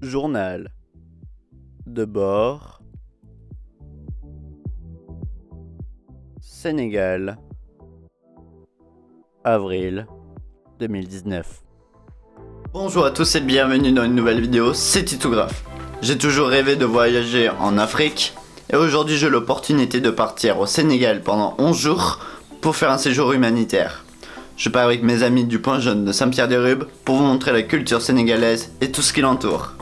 Journal de bord. Sénégal, avril 2019. Bonjour à tous et bienvenue dans une nouvelle vidéo, c'est Titoographe. J'ai toujours rêvé de voyager en Afrique et aujourd'hui j'ai l'opportunité de partir au Sénégal pendant 11 jours pour faire un séjour humanitaire. Je pars avec mes amis du Point Jaune de Saint-Pierre-des-Rubes pour vous montrer la culture sénégalaise et tout ce qui l'entoure.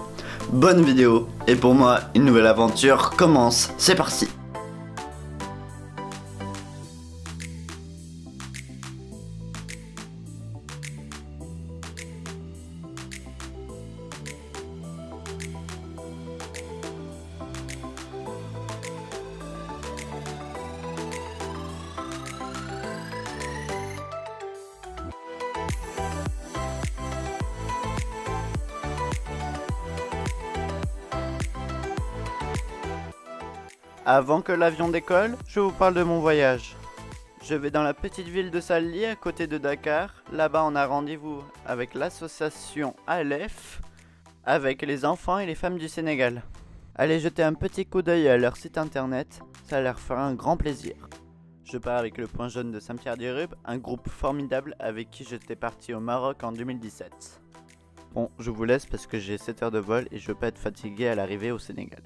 Bonne vidéo, et pour moi, une nouvelle aventure commence, c'est parti! Avant que l'avion décolle, je vous parle de mon voyage. Je vais dans la petite ville de Sali à côté de Dakar. Là-bas, on a rendez-vous avec l'association Aleph, avec les enfants et les femmes du Sénégal. Allez jeter un petit coup d'œil à leur site internet, ça leur fera un grand plaisir. Je pars avec le Point Jaune de Saint-Pierre-des-Rubes, un groupe formidable avec qui j'étais parti au Maroc en 2017. Bon, je vous laisse parce que j'ai 7 heures de vol et je veux pas être fatigué à l'arrivée au Sénégal.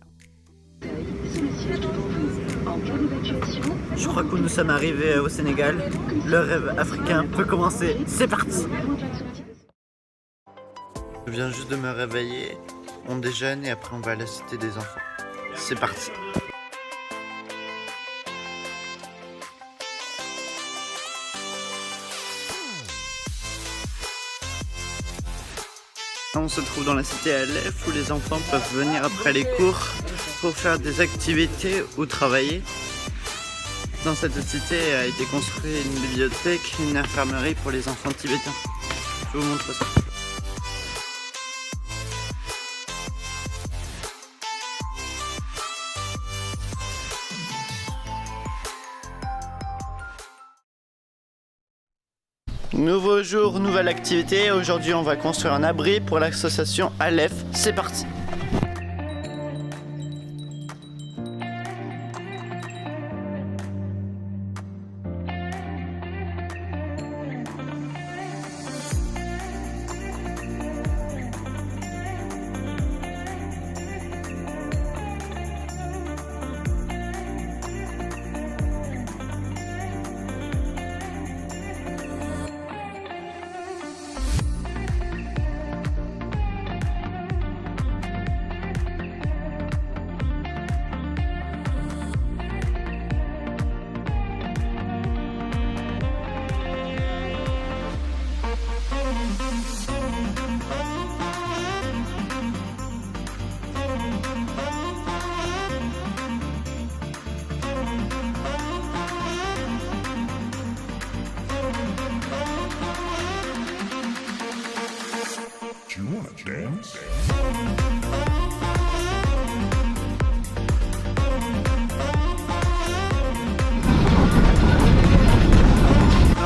Je crois que nous sommes arrivés au Sénégal. Le rêve africain peut commencer. C'est parti! Je viens juste de me réveiller. On déjeune et après on va à la cité des enfants. C'est parti! On se trouve dans la cité Aleph où les enfants peuvent venir après les cours pour faire des activités ou travailler. Dans cette cité a été construite une bibliothèque, une infirmerie pour les enfants tibétains. Je vous montre ça. Nouveau jour, nouvelle activité. Aujourd'hui, on va construire un abri pour l'association Aleph. C'est parti!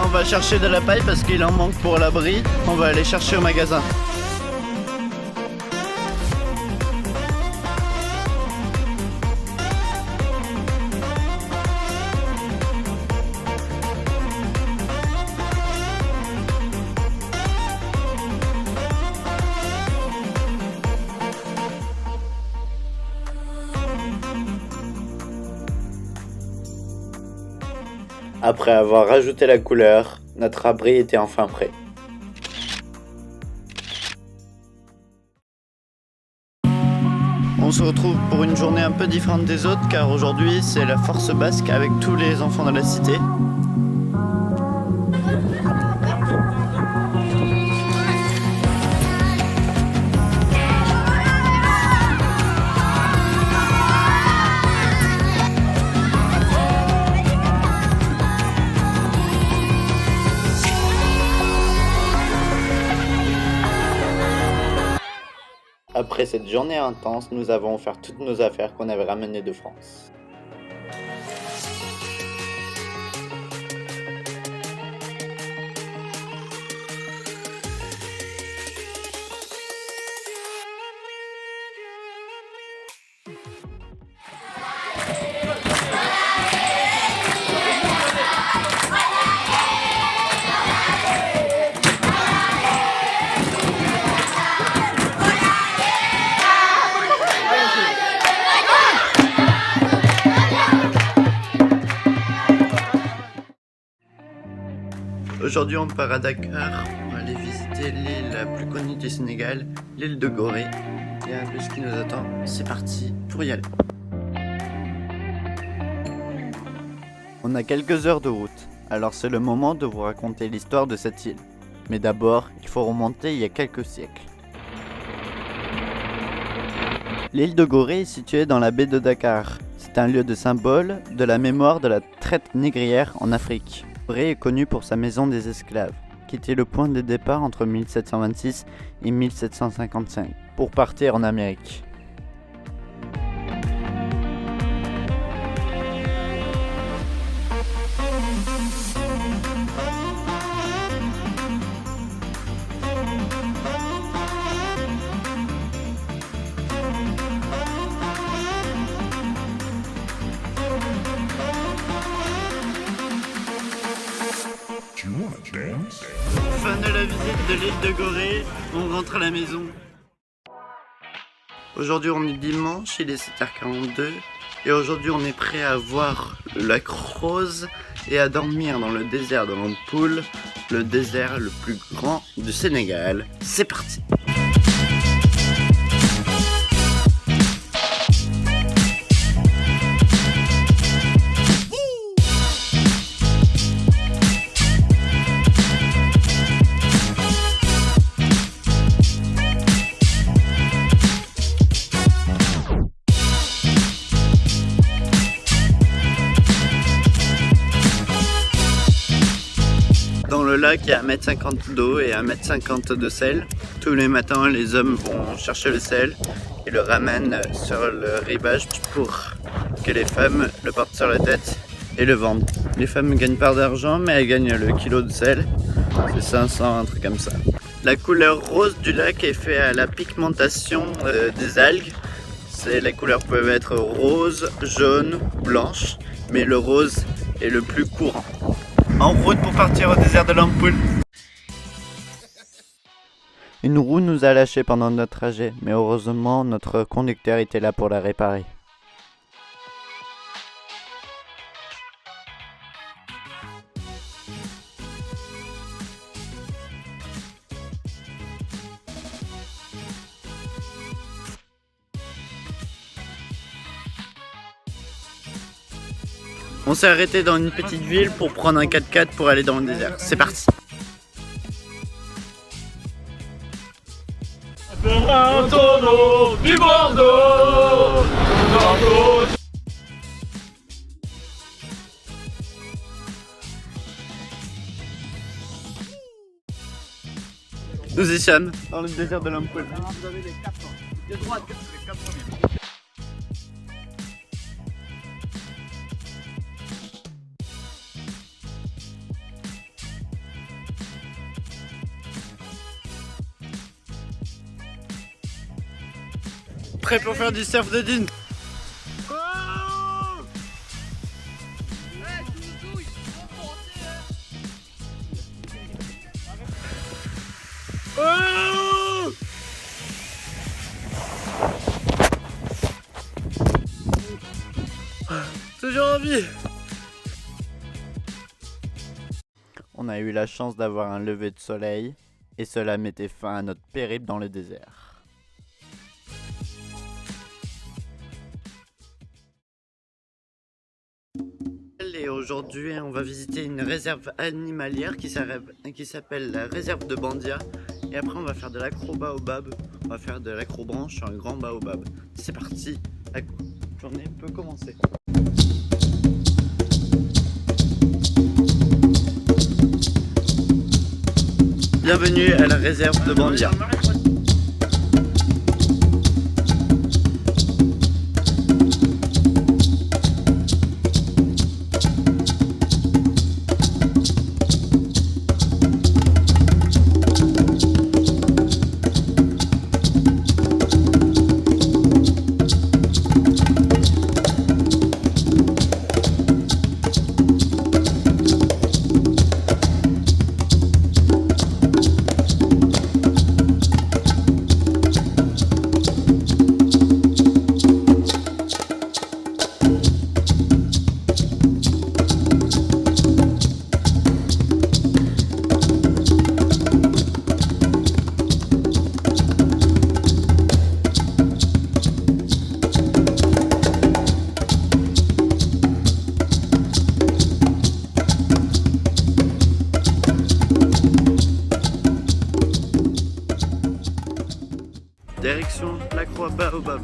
On va chercher de la paille parce qu'il en manque pour l'abri. On va aller chercher au magasin. Après avoir rajouté la couleur, notre abri était enfin prêt. On se retrouve pour une journée un peu différente des autres car aujourd'hui c'est la force basque avec tous les enfants de la cité. Après cette journée intense, nous avons offert toutes nos affaires qu'on avait ramenées de France. Aujourd'hui, on part à Dakar pour aller visiter l'île la plus connue du Sénégal, l'île de Gorée. Il y a un bus qui nous attend. C'est parti pour y aller. On a quelques heures de route, alors c'est le moment de vous raconter l'histoire de cette île. Mais d'abord, il faut remonter il y a quelques siècles. L'île de Gorée est située dans la baie de Dakar. C'est un lieu de symbole de la mémoire de la traite négrière en Afrique. Gorée est connue pour sa maison des esclaves, qui était le point de départ entre 1726 et 1755, pour partir en Amérique. Fin de la visite de l'île de Gorée, on rentre à la maison. Aujourd'hui on est dimanche, il est 7h42 et aujourd'hui on est prêt à voir le lac Rose et à dormir dans le désert de l'Ampoule, le désert le plus grand du Sénégal. C'est parti! Dans le lac, il y a 1,50 m d'eau et 1,50 m de sel. Tous les matins, les hommes vont chercher le sel et le ramènent sur le rivage pour que les femmes le portent sur la tête et le vendent. Les femmes ne gagnent pas d'argent, mais elles gagnent le kilo de sel. C'est 500, un truc comme ça. La couleur rose du lac est faite à la pigmentation des algues. Les couleurs peuvent être rose, jaune, blanche, mais le rose est le plus courant. En route pour partir au désert de l'Ampoule. Une roue nous a lâchés pendant notre trajet, mais heureusement notre conducteur était là pour la réparer. On s'est arrêté dans une petite ville pour prendre un 4x4 pour aller dans le désert. C'est parti! Nous y sommes dans le désert de l'Ampoule. Prêt pour faire du surf de dune. Oh, toujours en vie. On a eu la chance d'avoir un lever de soleil et cela mettait fin à notre périple dans le désert. Et aujourd'hui, on va visiter une réserve animalière qui s'appelle la réserve de Bandia. Et après, on va faire de l'acro-baobab. On va faire de l'acro-branche sur un grand baobab. C'est parti, la journée peut commencer. Bienvenue à la réserve de Bandia. Baobab.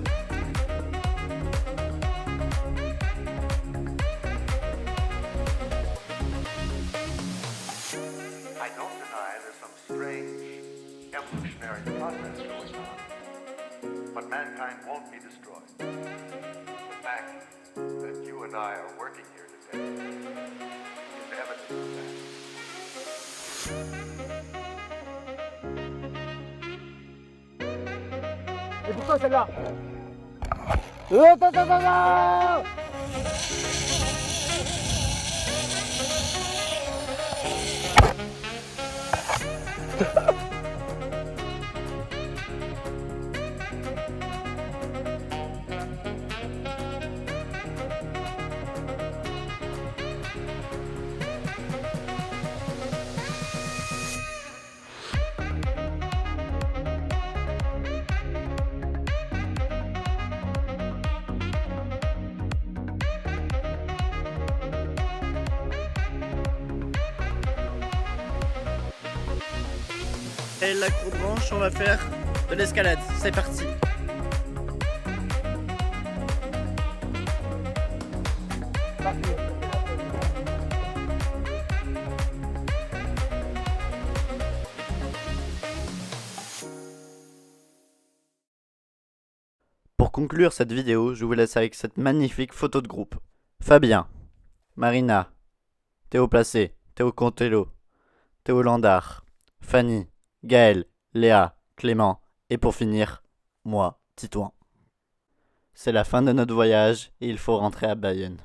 I don't deny there's some strange evolutionary process going on, but mankind won't be destroyed. The fact that you and I are working here today is evidence of that. Et pourquoi celle-là? Attends! Et l'acrobranche, on va faire de l'escalade. C'est parti. Pour conclure cette vidéo, je vous laisse avec cette magnifique photo de groupe. Fabien, Marina, Théo Placé, Théo Contello, Théo Landard, Fanny, Gaël, Léa, Clément et pour finir, moi, Titouan. C'est la fin de notre voyage et il faut rentrer à Bayonne.